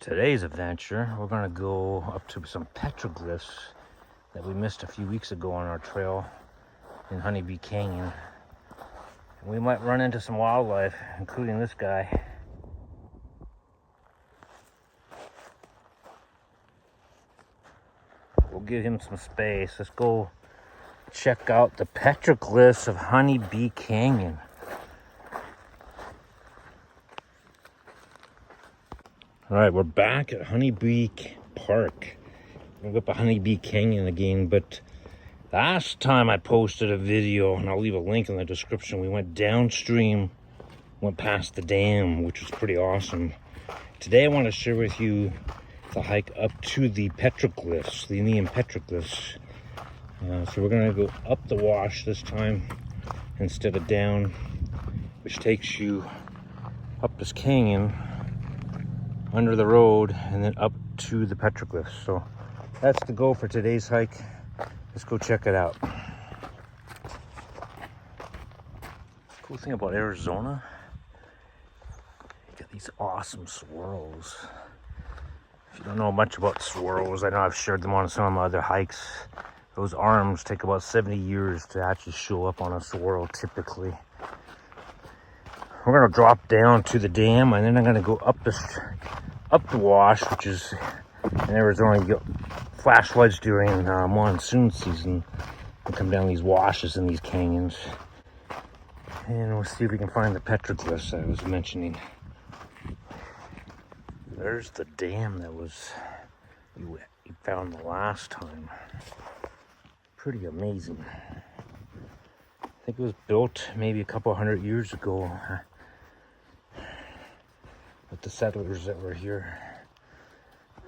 Today's adventure, we're going to go up to some petroglyphs that we missed a few weeks ago on our trail in Honeybee Canyon. We might run into some wildlife, including this guy. We'll give him some space. Let's go check out the petroglyphs of Honeybee Canyon. All right, we're back at Honeybee Park. We're going to go up a Honeybee Canyon again, but last time I posted a video, and I'll leave a link in the description, we went downstream, went past the dam, which was pretty awesome. Today I want to share with you the hike up to the petroglyphs, the Indian Petroglyphs. So we're going to go up the wash this time instead of down, which takes you up this canyon, under the road, and then up to the petroglyphs. So that's the goal for today's hike. Let's go check it out. Cool thing about Arizona, you got these awesome swirls. If you don't know much about swirls, I know I've shared them on some of my other hikes. Those arms take about 70 years to actually show up on a swirl typically. We're gonna drop down to the dam, and then I'm gonna go up the wash, which is in Arizona. You get flash floods during monsoon season and come down these washes in these canyons. And we'll see if we can find the petroglyphs I was mentioning. There's the dam that we found the last time. Pretty amazing. I think it was built maybe a couple hundred years ago with the settlers that were here.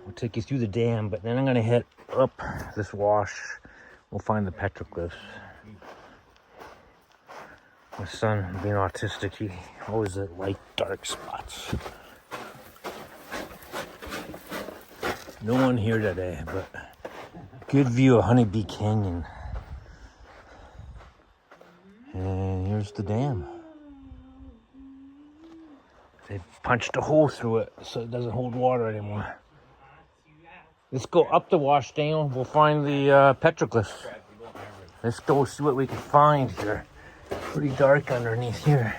We'll take you through the dam, but then I'm gonna head up this wash. We'll find the petroglyphs. My son, being autistic, he always likes dark spots. No one here today, but good view of Honeybee Canyon. And here's the dam. They punched a hole through it so it doesn't hold water anymore. Let's go up the wash, Daniel. We'll find the petroglyphs. Let's go see what we can find here. Pretty dark underneath here.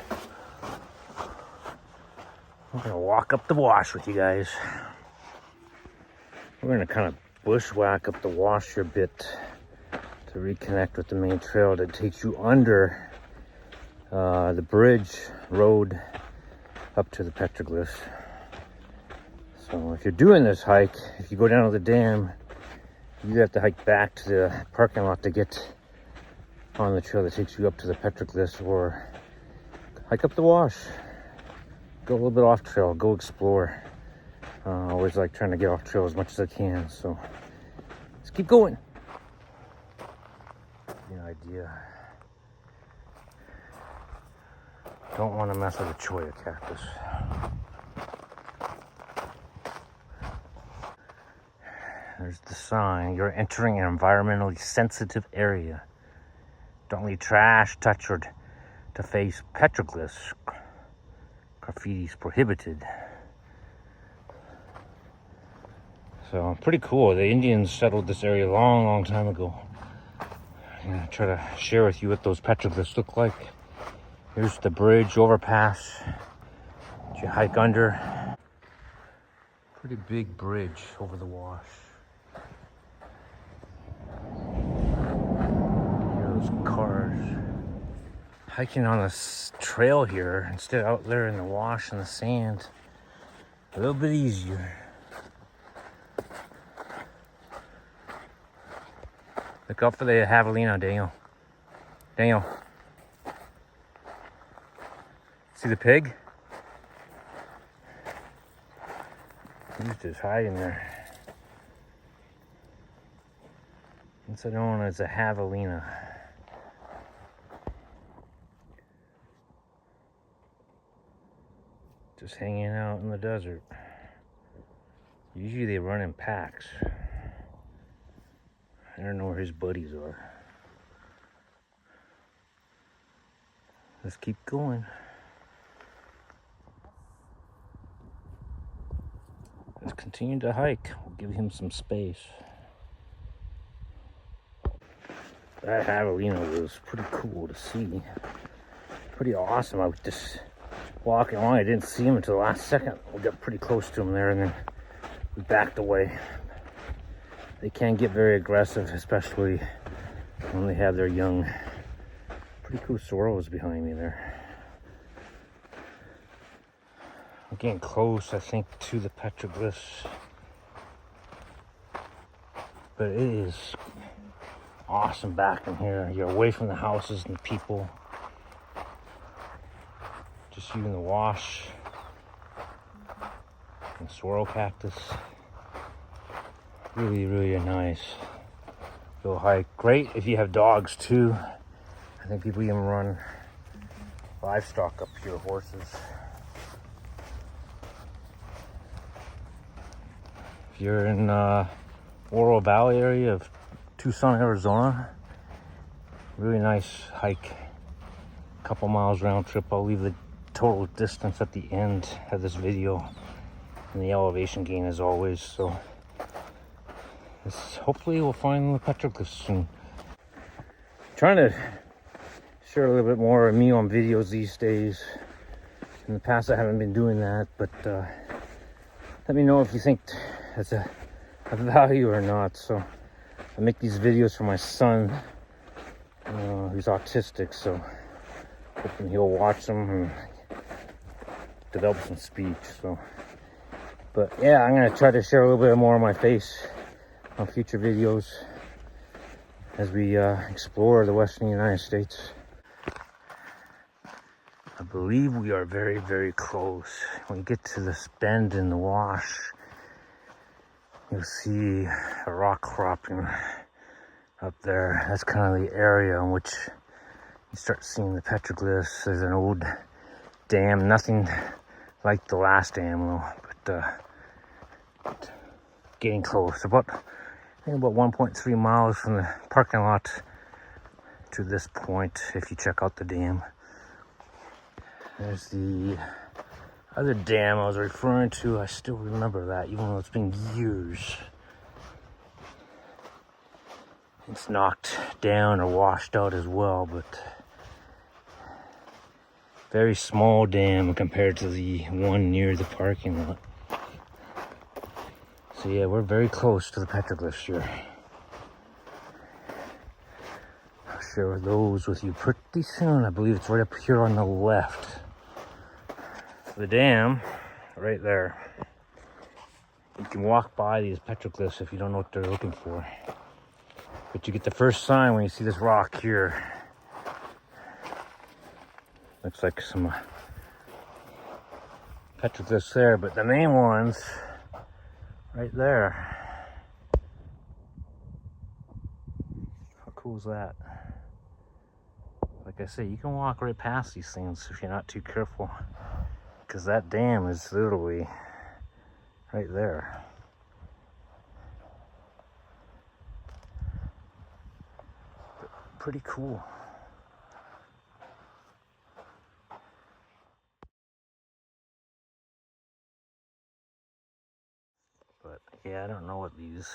We're gonna walk up the wash with you guys. We're gonna kind of bushwhack up the wash here a bit to reconnect with the main trail that takes you under the bridge road up to the petroglyphs. So if you're doing this hike, if you go down to the dam, you have to hike back to the parking lot to get on the trail that takes you up to the petroglyphs, or hike up the wash. Go a little bit off trail, go explore. I always like trying to get off trail as much as I can, so let's keep going. The idea. Don't want to mess with a cholla cactus. There's the sign. You're entering an environmentally sensitive area. Don't leave trash, touch, or to face petroglyphs. Graffiti's prohibited. So pretty cool. The Indians settled this area a long time ago. I'm gonna try to share with you what those petroglyphs look like. Here's the bridge overpass that you hike under. Pretty big bridge over the wash. Here's cars. Hiking on this trail here, instead out there in the wash and the sand, a little bit easier. Look out for the javelina, Daniel. Daniel. See the pig? He's just hiding there. It's known as a javelina. Just hanging out in the desert. Usually they run in packs. I don't know where his buddies are. Let's keep going. let's continue to hike. We'll give him some space. That javelina was pretty cool to see. Pretty awesome. I was just walking along. I didn't see him until the last second. We got pretty close to him there, and then we backed away. They can get very aggressive, especially when they have their young. Pretty cool sorrels behind me there. I'm getting close, I think, to the petroglyphs. But it is awesome back in here. You're away from the houses and the people. Just you and the wash and swirl cactus. Really, really a nice little hike. Great if you have dogs too. I think people even run livestock up here, horses. If you're in Oro Valley area of Tucson, Arizona, really nice hike. A couple miles round trip. I'll leave the total distance at the end of this video and the elevation gain as always. So hopefully we'll find the petroglyphs soon. Trying to share a little bit more of me on videos these days. In the past I haven't been doing that, but let me know if you think that's a value or not. So I make these videos for my son, who's autistic, so hoping he'll watch them and develop some speech. So, but yeah, I'm gonna try to share a little bit more of my face on future videos as we explore the western United States. I believe we are very, very close. When you get to this bend in the wash, you'll see a rock cropping up there. That's kind of the area in which you start seeing the petroglyphs. There's an old dam, nothing like the last dam though, but getting close. About 1.3 miles from the parking lot to this point if you check out the dam. There's the other dam I was referring to. I still remember that, even though it's been years. It's knocked down or washed out as well, but very small dam compared to the one near the parking lot. So yeah, we're very close to the petroglyphs here. I'll share those with you pretty soon. I believe it's right up here on the left. The dam, right there. You can walk by these petroglyphs if you don't know what they're looking for. But you get the first sign when you see this rock here. Looks like some petroglyphs there, but the main ones right there. How cool is that? Like I say, you can walk right past these things if you're not too careful, because that dam is literally right there. Pretty cool. But yeah, I don't know what these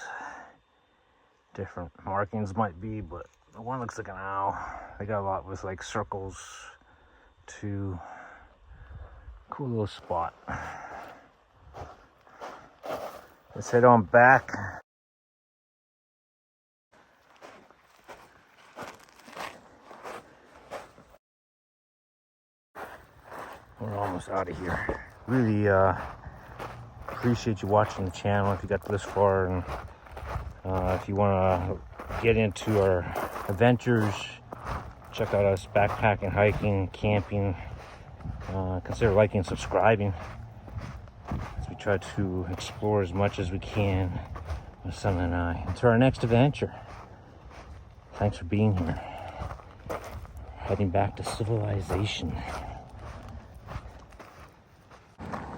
different markings might be, but the one looks like an owl. They got a lot with like circles too. Cool little spot. Let's head on back. We're almost out of here. Really appreciate you watching the channel if you got this far, and if you want to get into our adventures, check out us backpacking, hiking, camping. Consider liking and subscribing as we try to explore as much as we can, my son and I, until our next adventure. Thanks for being here. Heading back to civilization.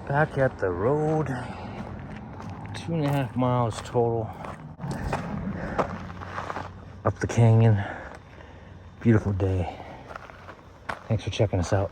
Back at the road, 2.5 miles total up the canyon. Beautiful day. Thanks for checking us out.